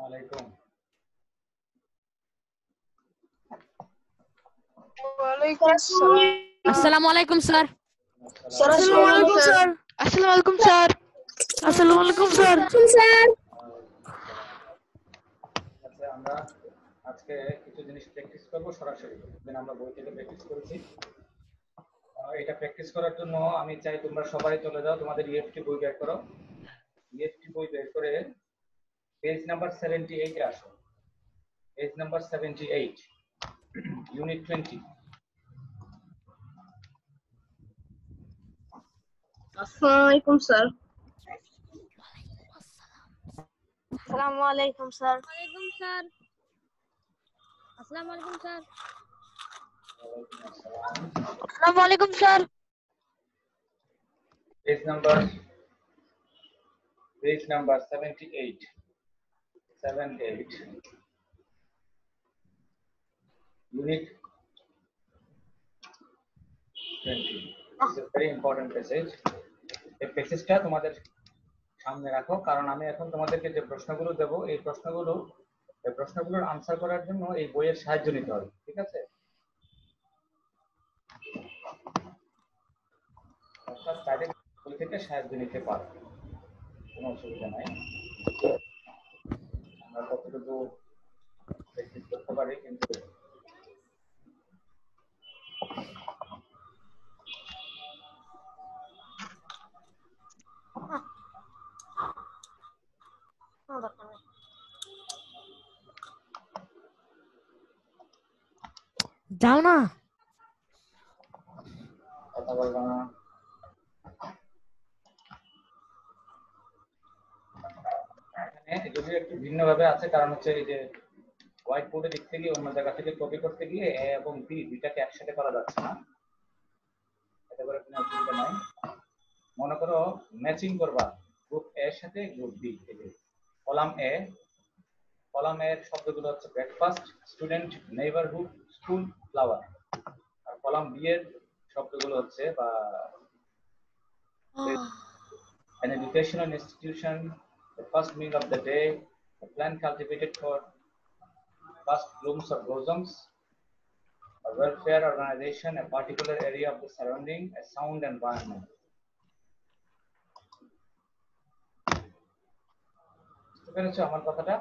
আলাইকুম। ওয়ালাইকুম আসসালাম। আসসালামু আলাইকুম স্যার। আসসালামু আলাইকুম স্যার। আসসালামু আলাইকুম স্যার। আসসালামু আলাইকুম স্যার। আচ্ছা, আমরা আজকে কিছু জিনিস প্র্যাকটিস করবো সরাসরি। আমরা বই থেকে প্র্যাকটিস করেছি। এটা প্র্যাকটিস করার জন্য আমি চাই তোমরা সবাই চলে যাও, তোমাদের ইএফটি বই বের করো। ইএফটি বই বের করে পেজ নাম্বার 78 এ আসো। Page number 78, unit 20। আসসালামু আলাইকুম স্যার। আসসালামু আলাইকুম স্যার। ওয়ালাইকুম স্যার। আসসালামু আলাইকুম স্যার। আসসালামু আলাইকুম sir. Page number 78, 78, unit 20. This is a very important passage. এই প্যাসেজটা তোমাদের সামনে রাখো, কারণ আমি এখন তোমাদেরকে যে প্রশ্নগুলো দেব এই প্রশ্নগুলোর আনসার করার জন্য এই বইয়ের সাহায্য নিতে হবে। ঠিক আছে? অর্থাৎ ডাইরেক্ট বই থেকে সাহায্য নিতে পারো, কোনো অসুবিধা নাই। আমরা কতটুকু প্র্যাকটিস করতে পারি, কিন্তু যাও না। কথা বলবো না। এখানে যদিও একটু ভিন্নভাবে আছে, কারণ হচ্ছে এই যে হোয়াইট বোর্ডে লিখতে গিয়ে অন্য জায়গা থেকে কপি করতে গিয়ে এ এবং বি দুইটাকে একসাথে করা যাচ্ছে না। এটা করে কোনো অসুবিধা নাই। মনে করো ম্যাচিং করবা গ্রুপ এ এর সাথে গ্রুপ বি। কলাম এর শব্দগুলো হচ্ছে breakfast, student, neighbourhood, school, flower. আর কলাম বি এর শব্দগুলো হচ্ছে বা an educational institution, the first meal of the day, the plant cultivated for first blooms or blossoms, a welfare organization, a particular area of the surrounding, a sound environment. বুঝতে পেরেছো আমার কথাটা?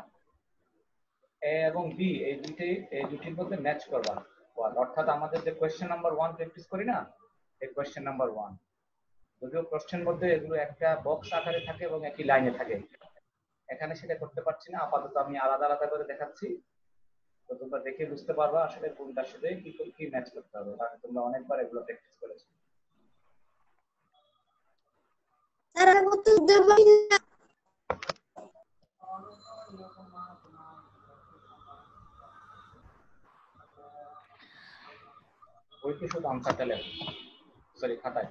এ এবং B এই দুটির মধ্যে ম্যাচ করবা। অর্থাৎ আমাদের যে কোয়েশ্চেন নাম্বার 1 প্র্যাকটিস করি না, এই কোয়েশ্চেন নাম্বার 1, যদিও প্রশ্নের মধ্যে এগুলো একটা বক্স আকারে থাকে এবং একই লাইনে থাকে, এখানে সেটা করতে পারছি না। আপাতত আমি আলাদা আলাদা করে দেখাচ্ছি, তো তোমরা দেখে বুঝতে পারবা আসলে কোনটার সাথে কি ম্যাচ করতে হবে, কারণ তোমরা অনেকবার এগুলো প্র্যাকটিস করেছো। স্যার আমি উত্তর দেব না। বইতে শুধু আনসারটা লেখো, সরি খাতায়।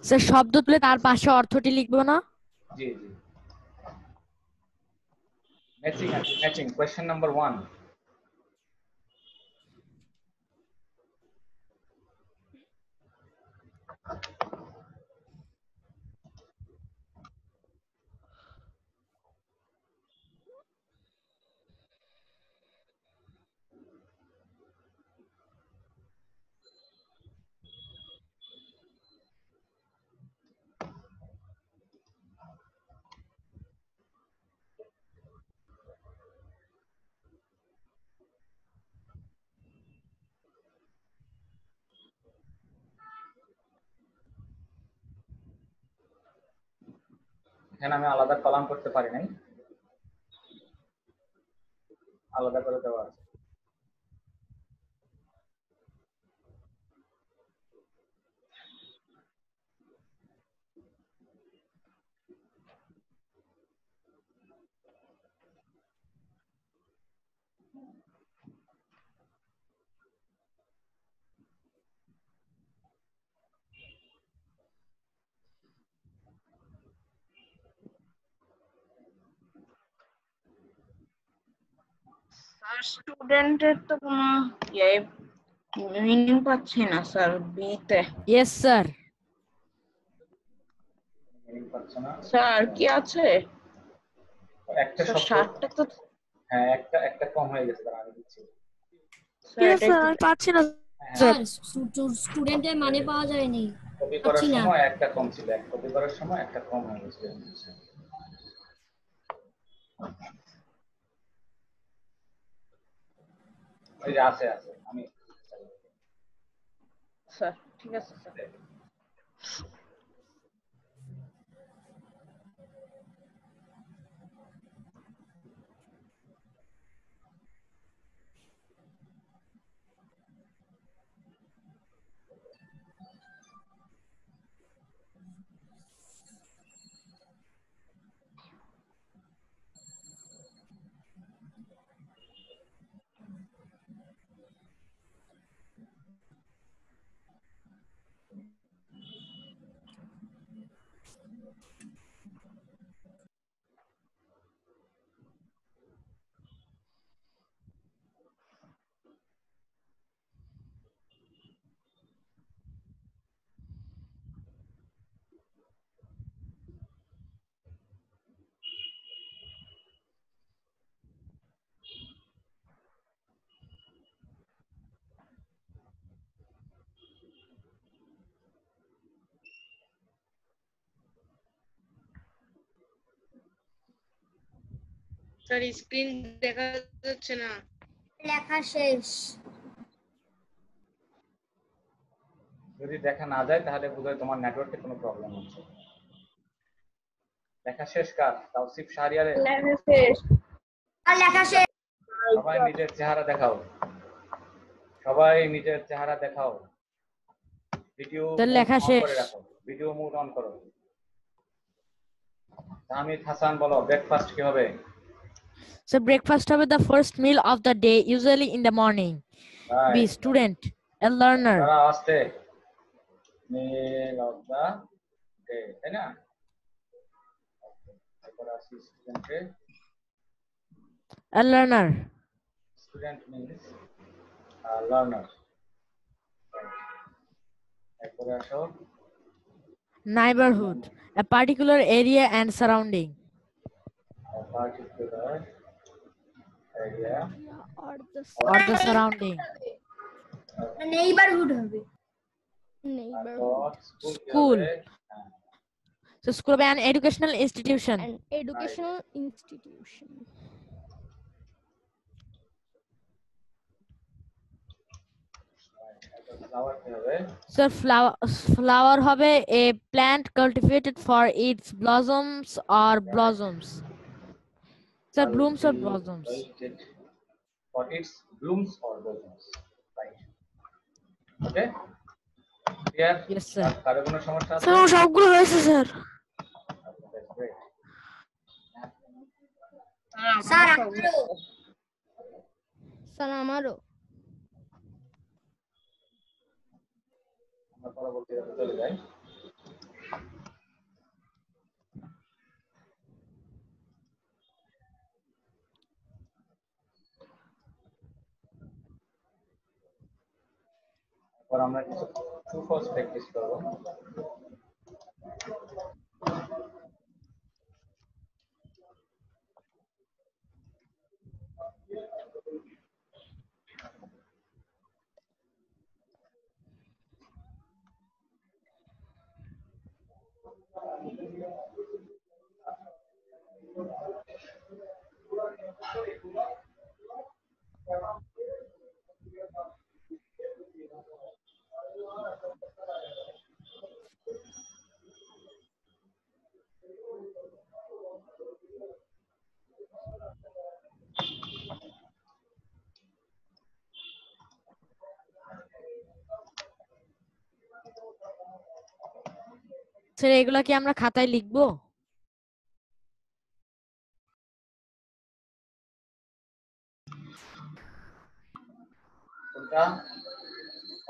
স্যার শব্দ তুলে তার পাশে অর্থটি লিখবো না? জি জি, ম্যাচিং কোয়েশ্চেন নাম্বার 1। এখানে আমি আলাদা কলাম করতে পারি নাই, আলাদা করে দেওয়া আছে। স্যার স্টুডেন্টের তো কোনো মিনিং পাচ্ছি না স্যার বিতে। Yes sir. পাচ্ছ না? স্যার কি আছে? একটা স্যার শব্দ, শার্টটা তো হ্যাঁ একটা একটা কম হয়ে গেছে, তারা আমি দিচ্ছি। স্যার এটা একটু আমি পাচ্ছি না হ্যাঁ, স্যার। স্টুডেন্টের মানে পাওয়া যায়নি। কপি করার পাচ্ছি না। সময় একটা কম ছিল, এক কপি করার সময় একটা কম হয়ে গেছে। ওই যে আছে আছে, আমি স্যার ঠিক আছে স্যার। স্যার স্ক্রিন দেখা যাচ্ছে না। লেখা শেষ। যদি দেখা না যায় তাহলে বোধহয় তোমার নেটওয়ার্কে কোনো প্রবলেম হচ্ছে। লেখা শেষ কার? তাওসিফ শাহরিয়ারের? লেখা শেষ। আর লেখা শেষ। সবাই নিজের চেহারা দেখাও, সবাই নিজের চেহারা দেখাও। ভিডিও তোর লেখা অন শেষ। করে রাখো, ভিডিও মোড অন করো। হামিদ হাসান বলো, ব্রেকফাস্ট কি হবে? So breakfast হবে the first meal of the day, usually in the morning. B Right. student, a learner, তারা আসতে মেল অফ দা ডে, তাই না? তারপর আসি স্টুডেন্টে। a learner. Student means learner. এরপরে আসো Neighborhood, a particular area and surrounding. Particular area Or the surrounding. Neighbourhood হবে। তারপর স্কুল কি School. হবে? হ্যাঁ, So school হবে an educational institution. Educational institution. Flower কি হবে? So flower হবে a plant cultivated for its blossoms or blossoms. So blooms or blossoms. Cultivated for its blooms or blossoms. Right. Okay? Clear? Yes, sir. আর কারো কোনো সমস্যা আছে? Sir সবগুলো হয়েছে sir. That's great. Sir আমারও। স্যার আমারও। আমরা পরবর্তী চলে যাই। এরপর আমরা কিছু ট্রু ফলস প্র্যাকটিস করব। স্যার এগুলা কি আমরা খাতায় লিখবো? কোনটা?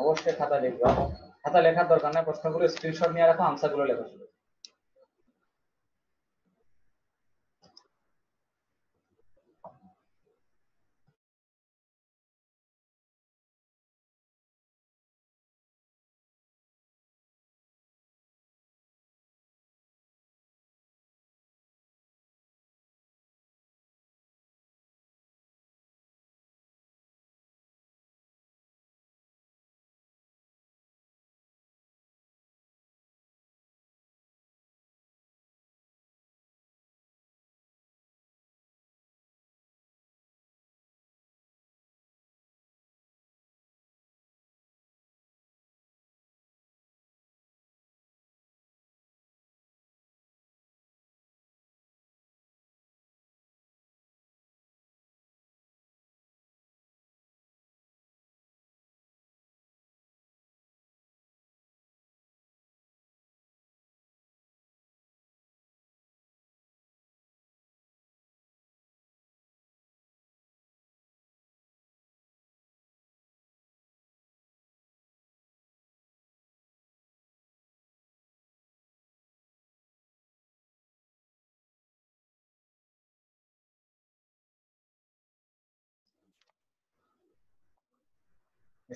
অবশ্যই খাতা লিখবা। খাতা লেখার দরকার নাই, প্রশ্নগুলো স্ক্রিনশট নিয়ে রাখো, আনসারগুলো লেখো শুধু।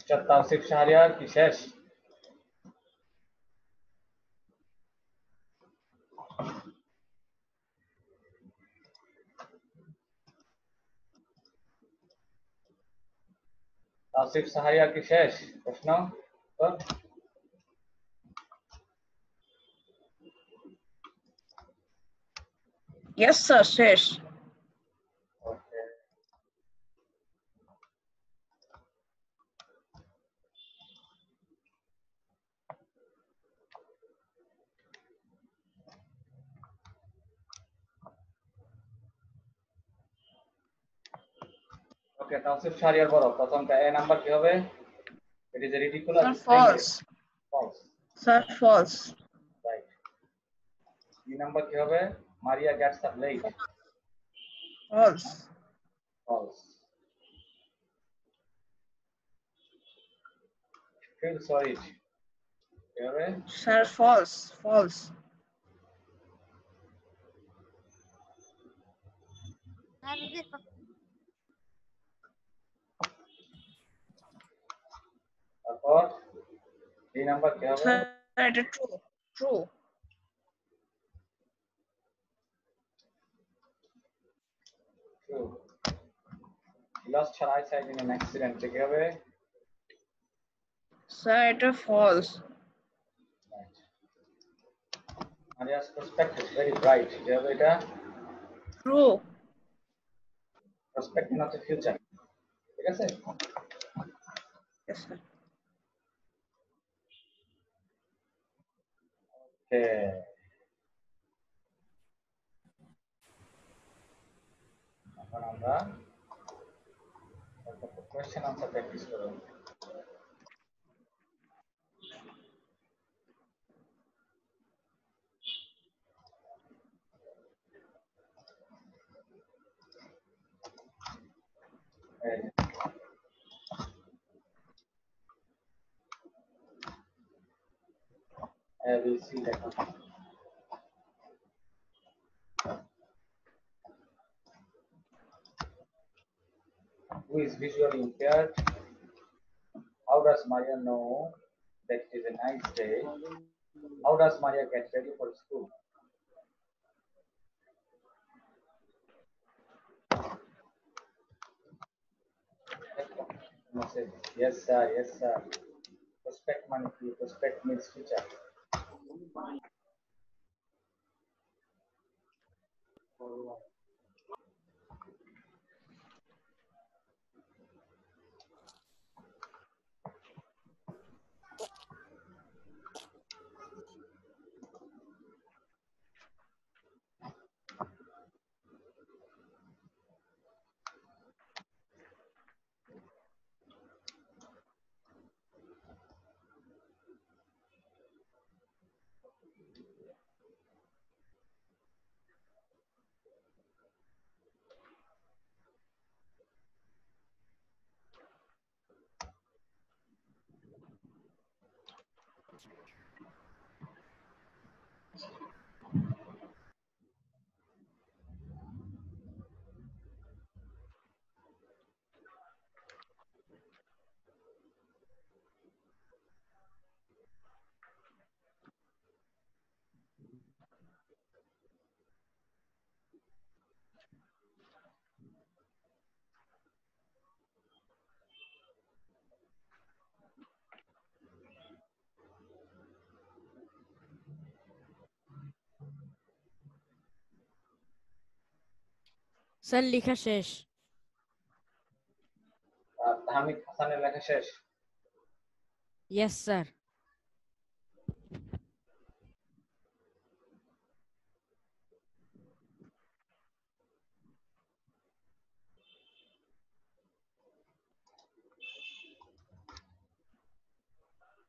মিস্টার তাওসিফ শাহরিয়ার কি শেষ? তাওসিফ শাহরিয়ার কি শেষ প্রশ্ন? তো Yes, sir. শেষ। ওকে, ওকে তাওসিফ শাহরিয়ার বলো প্রথমটা এ নাম্বার কি হবে? It is ridiculous Sir, false. False, Sir, false. Right. B number কি হবে? Maria gets up late, False. False. Feel sorry কি হবে? Sir, false. False. তারপর বি নাম্বার কি হবে? Sir, এটা true. True. True. He lost her eyesight in an accident, কি হবে? Sir, এটা false. Right. Maria's prospect is very bright, কি হবে এটা? True. Prospect মানে হচ্ছে ফিউচার, ঠিক আছে? Yes, sir. ওকে, এখন আমরা কোয়েশ্চেন আনসার প্র্যাকটিস করব। এই ABC দেখো। Who is visually impaired? How does Maria know that it is a nice day? How does Maria get ready for school? Yes sir, yes sir. Prospect মানে কি? Prospect means future. Sir লেখা শেষ। হামিদ হাসানের লেখা শেষ। Yes, sir.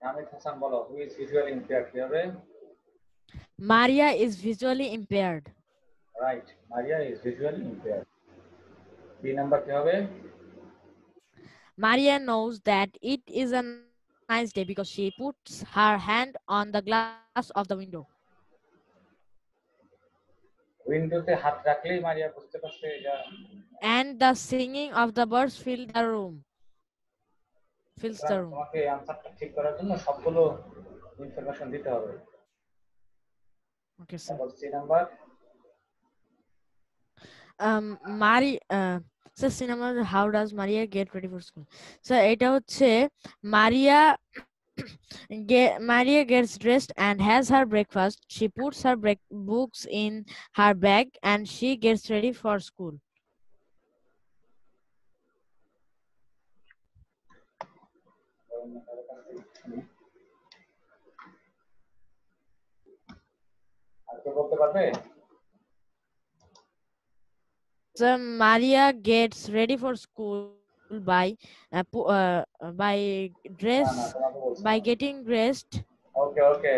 Hamid Hasan বলো, who is visually impaired কি হবে? Maria is visually impaired. Right, Maria is visually impaired. B number কি হবে? Maria knows that it is a nice day because she puts her hand on the glass of the window. উইন্ডোতে হাত রাখলেই মারিয়া বুঝতে পারছে এটা। And the singing of the birds filled the room. fills the room. তোমাকে আনসারটা ঠিক করার জন্য সবগুলো ইনফরমেশন দিতে হবে। Okay, sir. তারপর C number So cinema, how does Maria get ready for school? So এটা হচ্ছে Maria Maria gets dressed and has her breakfast. She puts her books in her bag and she gets ready for school. আর কে বলতে পারবে? So Maria gets ready for school by না না তোমাকে বলছি by getting dressed. ওকে ওকে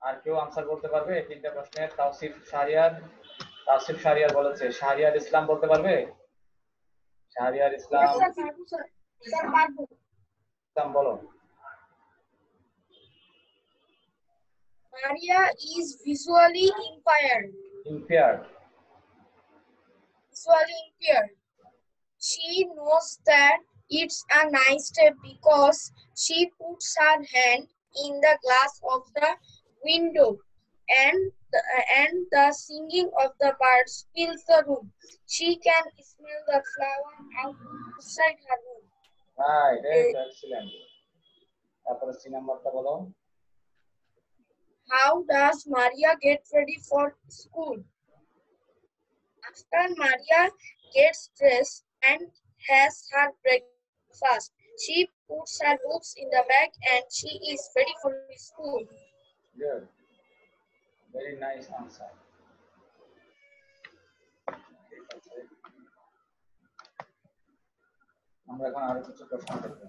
আর কেউ answer বলতে পারবে তিনটা প্রশ্নের? তাওসিফ শাহরিয়ার বলেছে। শাহরিয়ার ইসলাম বলতে পারবে? শাহরিয়ার ইসলাম ইসলাম বলো। Maria is visually impaired. impaired She knows that it's a nice step because she puts her hand in the glass of the window and the singing of the birds fills the room. She can smell the flower outside her room. Right excellent. তারপরে C নাম্বারটা বলো। How does Maria get ready for school? After Maria gets dressed and has her breakfast, she puts her books in the bag and she is ready for school. Good. Very nice answer. আমরা এখন আরো কিছু প্রশ্ন করব।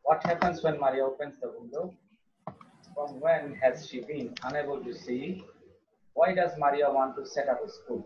What happens when Maria opens the window? From when has she been unable to see? Why does Maria want to set up a school?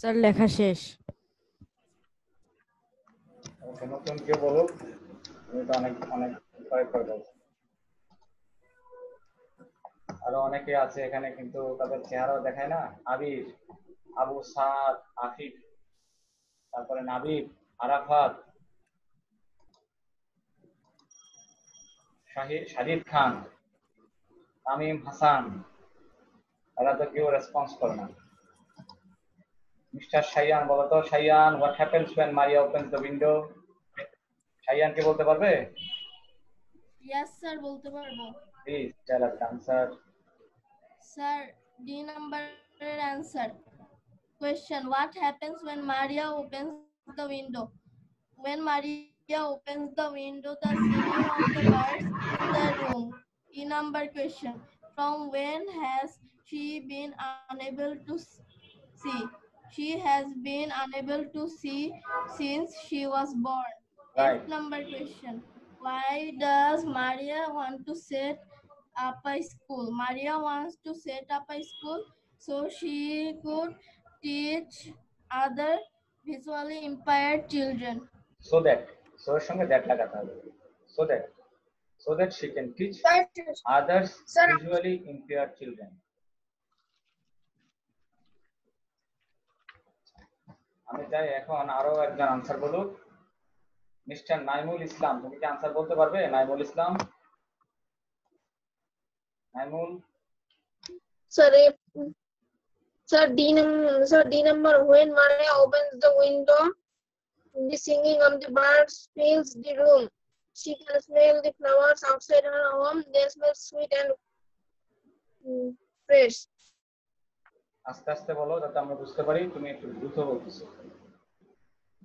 Sir লেখা শেষ। নতুন কেউ বলুক, আমি তো অনেক কয়েকবার বলছি। আরো অনেকে আছে এখানে কিন্তু তাদের চেহারাও দেখায় না। আবির, আবু সাদ, আফিফ, তারপরে নাবিব, আরাফাত, শাহিদ খান, তামিম হাসান, এরা তো কেউ রেসপন্স করে না। মিস্টার শাইয়ান বলো তো, Shayan, what happens when Maria opens the window? Shayan কে বলতে পারবে? Yes, sir, বলতে পারবো। Please tell us the answer. Sir, D number answer. Question: What happens when Maria opens the window? When Maria Maria opens the window, the singing of the birds in the room. E number question. From when has she been unable to see? She has been unable to see since she was born. F Right. number question. Why does Maria want to set up a school? Maria wants to set up a school so she could teach other visually impaired children. So that, so এর সঙ্গে that লাগাতে হবে। So that she can teach others Sir, visually impaired children. আমি চাই এখন আরো একজন answer বলুক। মিস্টার নাইমুল ইসলাম, তুমি কি আনসার বলতে পারবে? নাইমুল ইসলাম, Naimul. sir, sir, D number. When Maria opens the window, the singing of the birds fills the room. She can smell the flowers outside her home. They smell sweet and fresh. আস্তে আস্তে বলো যাতে আমরা বুঝতে পারি, তুমি একটু দ্রুত বলতেছো।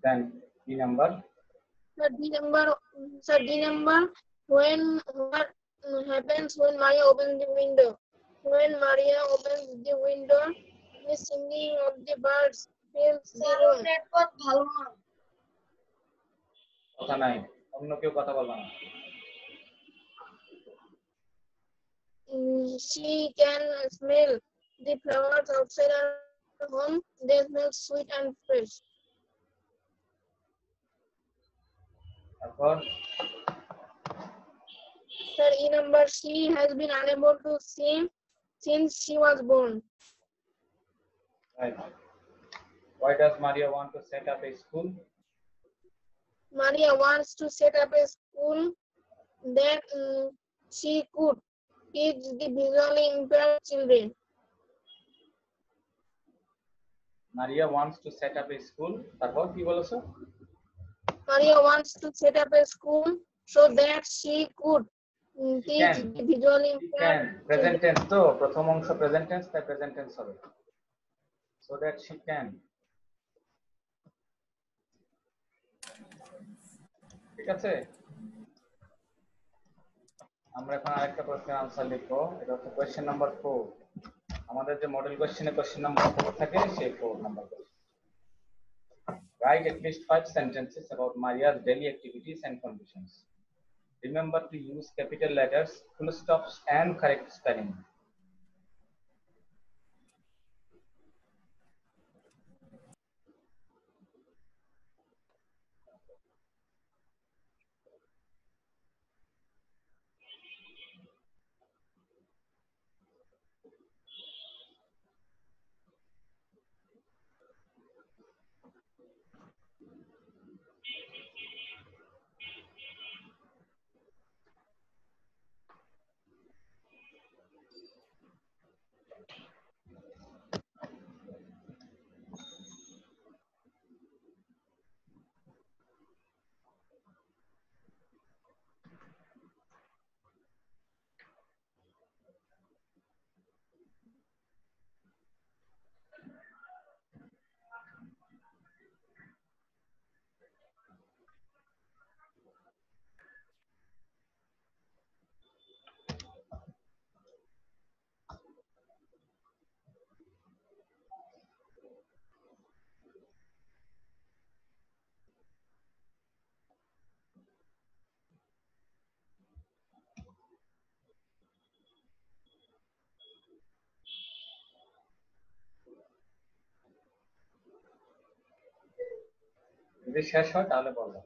দেন কি number? Sir, D number. When what happens when Maria opens the window? When Maria opens the window, the singing of the birds fills the room. কথা নাই, অন্য কেউ কথা বলবা না। She can smell the flowers outside her home. They smell sweet and fresh. তারপর Sir, E number. She has been unable to see since she was born. right. Why does Maria want to set up a school? Maria wants to set up a school that she could teach the visually impaired children. Maria wants to set up a school. তারপর কি বলেছো? Maria wants to set up a school so that she could teach can. the visually She impaired can. Present tense তো, প্রথম অংশ present tense, তাই present tense হবে। So that she can. ঠিক আছে, আমরা এখন আরেকটা প্রশ্নের আনসার লিখবো। এটা হচ্ছে কোয়েশ্চেন নাম্বার 4। আমাদের যে মডেল কোয়েশ্চেনে কোয়েশ্চেন নাম্বার 4 থাকে, সেই 4 number question. Write at least 5 sentences about Maria's daily activities and conditions. Remember to use capital letters, full stops, and correct spelling. যদি শেষ হয় তাহলে বলবো।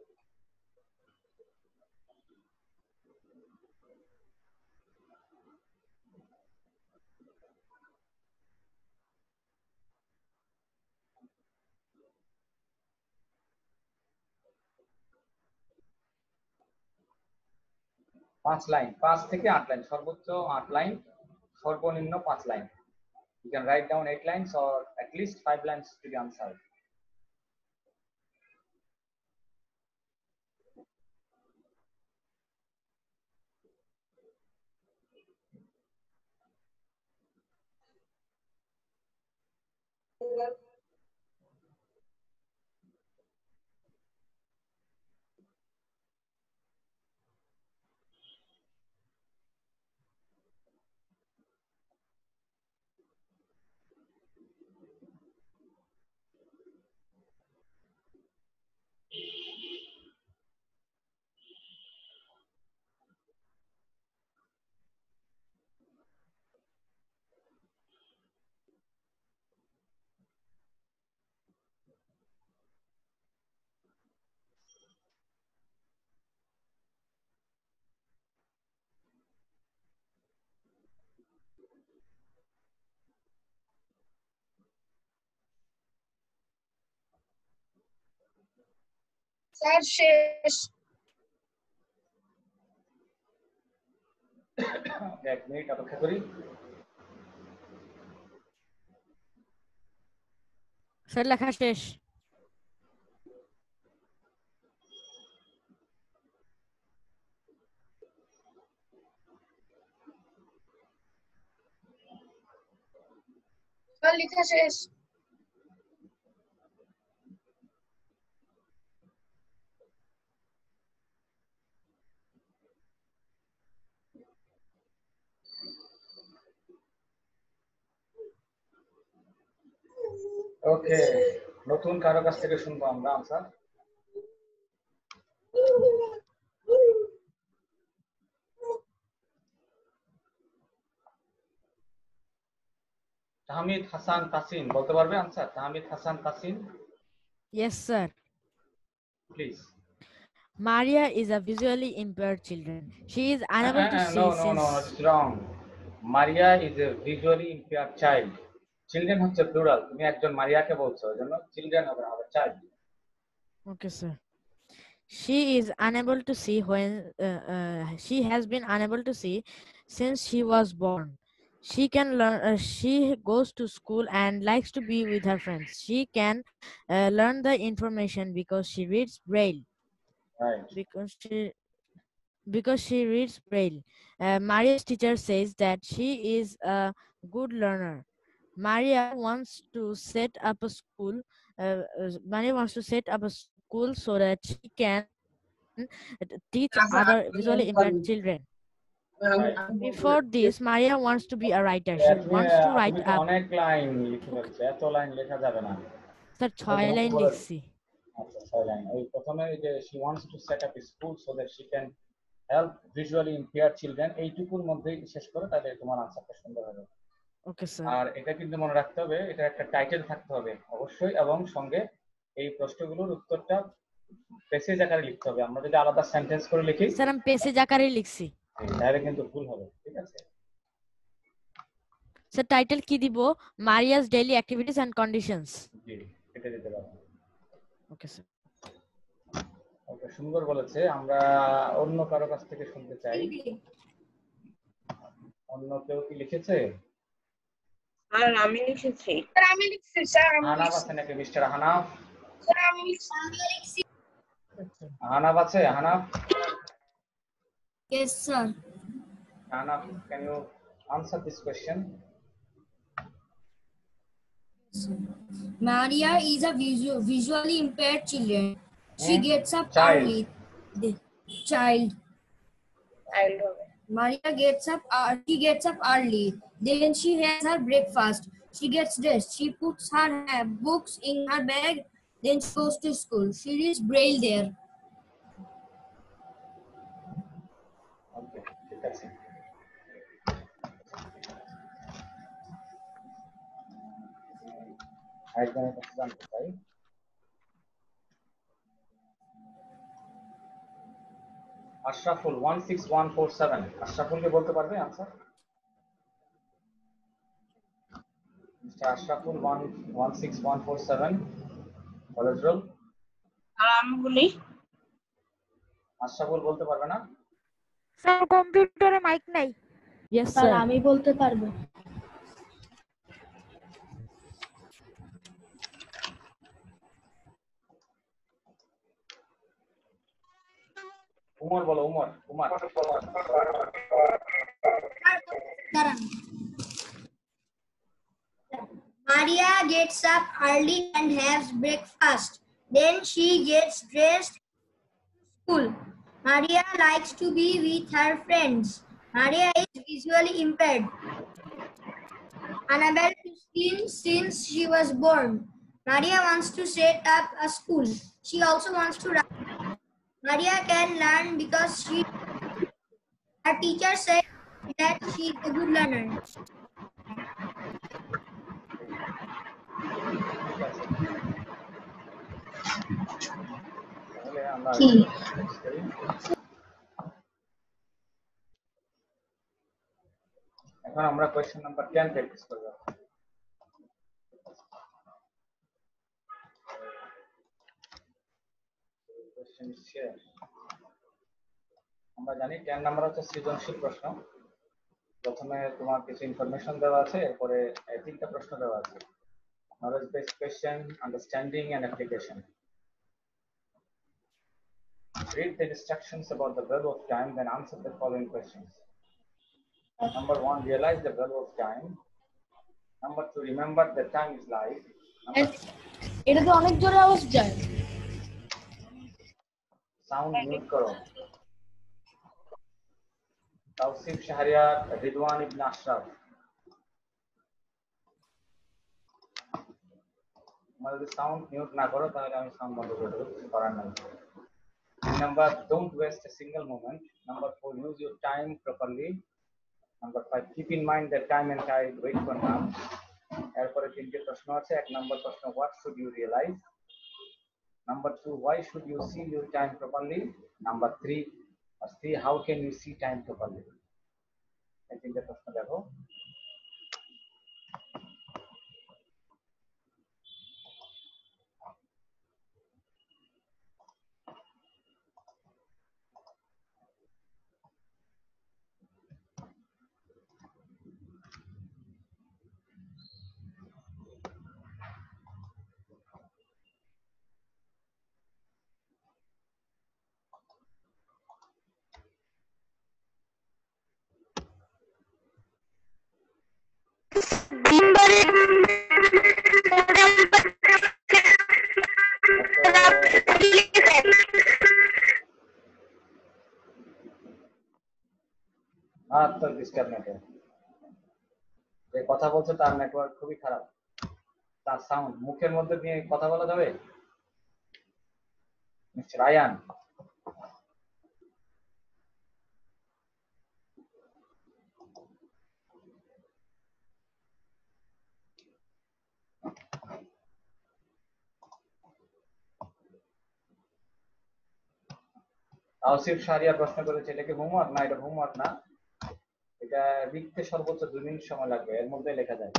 পাঁচ লাইন, 5 থেকে 8 লাইন, সর্বোচ্চ 8 লাইন, সর্বনিম্ন 5 line. You can write down 8 lines or at least 5 lines to be answered. Sir শেষ। এক মিনিট অপেক্ষা করি। স্যার লেখা শেষ। স্যার লেখা শেষ। ওকে, নতুন কারো কাছ থেকে শুনবো আমরা আনসার। তাহমিদ হাসান তাসিন বলতে পারবে answer? Tahmid Hasan Tasin, Yes, sir. Please. Maria is a visually impaired children. She is unable to see No, since it's wrong. Maria is a visually impaired child. Children হচ্ছে প্লুরাল, তুমি একজন মারিয়াকে বলছো, এজন্য চিলড্রেন হবে না, হবে child. Okay, sir. She is unable to see when she has been unable to see since she was born. She can learn. She goes to school and likes to be with her friends. She can learn the information because she reads Braille. Right. Because she reads Braille. Maria's teacher says that she is a good learner. Maria wants to set up a school. Maria wants to set up a school so that she can teach other visually impaired children. Before this, Maria wants to be a writer. She wants to write up. অনেক line লিখে ফেলছো, এত line লেখা যাবে না। Sir 6 line লিখছি। আচ্ছা 6 line. ওই প্রথমে যে she wants to set up a school so that she can help visually impaired children, এইটুকুর মধ্যেই শেষ করে তাহলে তোমার আনসারটা সুন্দর হবে। Okay sir. আর এটা কিন্তু মনে রাখতে হবে, এটা একটা টাইটেল থাকতে হবে অবশ্যই, এবং সঙ্গে এই প্রশ্নগুলোর উত্তরটা প্যাসেজ আকারে লিখতে হবে। আমরা যদি আলাদা সেন্টেন্স করে লিখি, স্যার আমি প্যাসেজ আকারে লিখছি, তাহলে কিন্তু ভুল হবে। ঠিক আছে স্যার? টাইটেল কি দিব? Maria's daily activities and conditions. জি, এটা দিতে পারবো। Okay sir. ওকে, সুন্দর বলেছে। আমরা অন্য কারো কাছ থেকে শুনতে চাই। অন্য কেউ কি লিখেছে? স্যার আমি লিখেছি। স্যার আমি লিখছি। স্যার আমি হানাফ লিখছি। আছে নাকি? মিস্টার হানাফ, স্যার আমি লিখছি। হানাফ আছে? হানাফ, Yes, sir. হানাফ, can you answer this question? Maria is a visually impaired children. She gets up Child. early. Child. Maria gets up. She gets up early. Then she has her breakfast. She gets dressed. She puts her books in her bag. Then she goes to school. She reads Braille there. ওকে, ঠিক আছে। আরেকজনের কাছে জানতে চাই। আশরাফুল 16147, আশরাফুলকে বলতে পারবে answer? Mister Ashraful 16147, college roll. আর আমি বলি। আশরাফুল বলতে পারবে না? স্যার কম্পিউটারে মাইক নাই। Yes sir sir. আমি বলতে পারবো। উমর বলো, Umar, Umar. Maria gets up early and has breakfast. Then she gets dressed to school. Maria likes to be with her friends. Maria is visually impaired, unable to see since she was born. Maria wants to set up a school. She also wants to write. Maria can learn because her teacher said that she is a good learner. তাহলে আমরা এখন আমরা question number 10 practice করব। নিশ্চয় আমরা জানি 10 number হচ্ছে সৃজনশীল প্রশ্ন। প্রথমে তোমার কিছু ইনফরমেশন দেওয়া আছে, এরপরে তিনটা প্রশ্ন দেওয়া আছে, knowledge based question, understanding and application. Read the instructions about the value of time, then answer the following questions. Number 1, realize the value of time. Number 2, remember that time is life. এটা তো অনেক জোরে আওয়াজ যায়। Sound mute করো। তাওসিফ শাহরিয়ার, রিদওয়ান ইবনে আশরাফ। তোমরা যদি sound mute না করো তাহলে আমি সাউন্ড বন্ধ করে দেবো, কিছু করার নাই। Number, don't waste a single moment. Number 4, use your time properly. Number 5, keep in mind that time and tide wait for none. এরপরে তিনটে প্রশ্ন আছে। 1 নম্বর প্রশ্ন, what should you realize? Number 2, why should you see your time properly? Number 3, how can you see time properly? এই তিনটে প্রশ্ন দেখো। মারাত্মক ডিস্টার্ব নেটওয়ার্ক। যে কথা বলছে তার নেটওয়ার্ক খুবই খারাপ, তার সাউন্ড মুখের মধ্যে দিয়ে কথা বলা যাবে? মিস্টার আয়ান, তাওসিফ শাহরিয়া প্রশ্ন করেছে, এটা কি হোমওয়ার্ক? না, এটা হোমওয়ার্ক না, এটা লিখতে সর্বোচ্চ 2 মিনিট সময় লাগবে, এর মধ্যে লেখা যায়।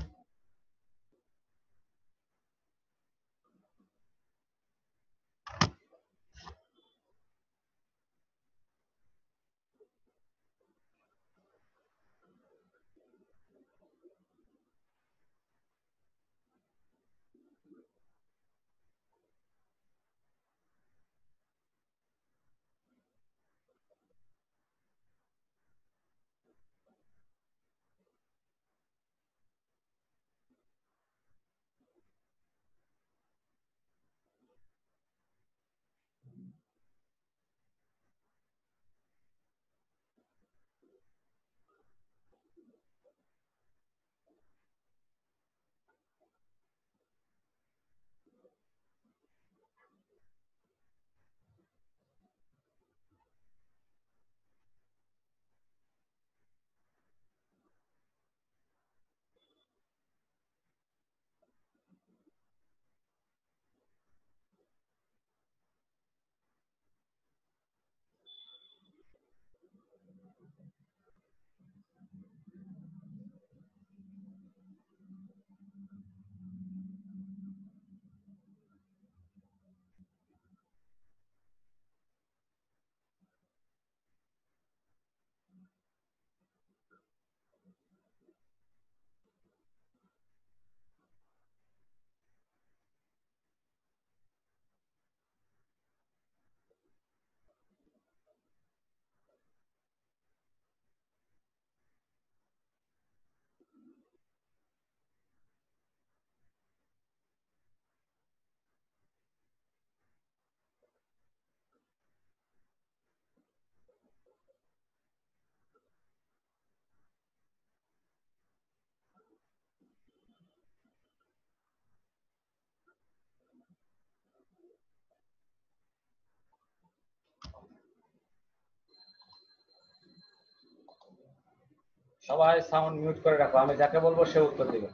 সবাই সাউন্ড মিউট করে রাখো, আমি যাকে বলবো সে উত্তর দিবে।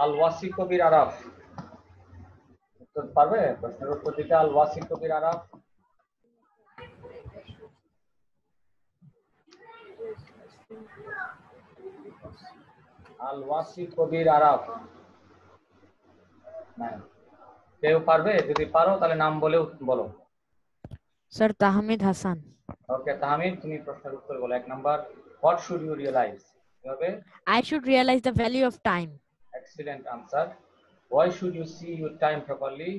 আল ওয়াসি কবির আরাফ উত্তর পারবে? প্রশ্নের উত্তর দিতে আল ওয়াসি কবির আরাফ। আল ওয়াসি কবির আরাফ। না, কেউ পারবে? যদি পারো তাহলে নাম বলে বলো। Sir, Tahmid Hassan. ওকে তাহমিদ, তুমি প্রশ্নের উত্তর বলো। 1 number, what should you realize? কিভাবে? I should realize the value of time. Excellent answer. Why should you see your time properly?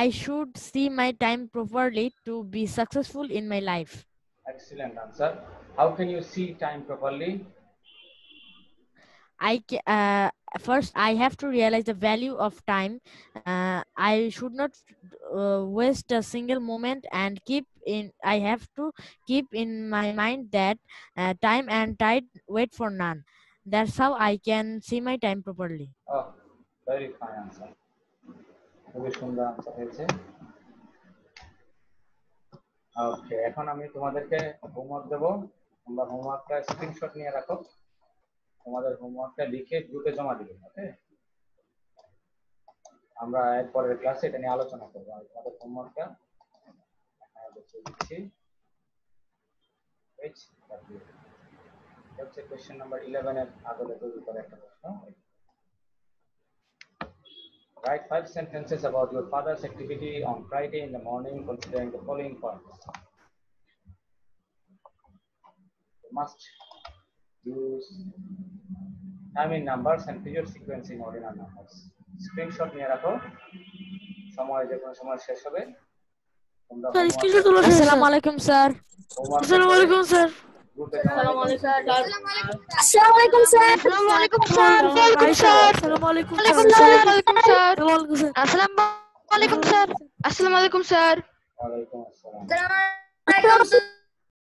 I should see my time properly to be successful in my life. Excellent answer. How can you see time properly? First I have to realize the value of time. I should not waste a single moment and I have to keep in my mind that time and tide wait for none. That's how I can see my time properly. Oh, very fine answer. খুবই সুন্দর answer হয়েছে। ওকে, এখন আমি তোমাদেরকে homework দেব। তোমরা হোমওয়ার্কটা screenshot নিয়ে রাখো। তোমাদের হোমওয়ার্কটা লিখে গ্রুপে জমা দিবে। ওকে, আমরা এরপরের ক্লাসে এটা নিয়ে আলোচনা করব। আমি তোমাদের হোমওয়ার্কটা এখানে দেখিয়ে দিচ্ছি। হচ্ছে কোশ্চেন নাম্বার 11 এর আগলে তৈরি করা একটা প্রশ্ন। Write 5 sentences about your father's activity on Friday in the morning, considering the following points. You must use time in numbers and period sequence in ordinal numbers. Screenshot নিয়ে রাখো, সময় যে কোনো সময় শেষ হবে। Assalamu alaikum sir. Assalamu alaikum sir. Assalamu alaikum sir. Assalamu alaikum sir. Assalamu alaikum sir. Assalamu alaikum sir. Assalamu alaikum sir. Assalamu alaikum sir. ওয়ালাইকুম আসসালাম। Assalamu alaikum sir.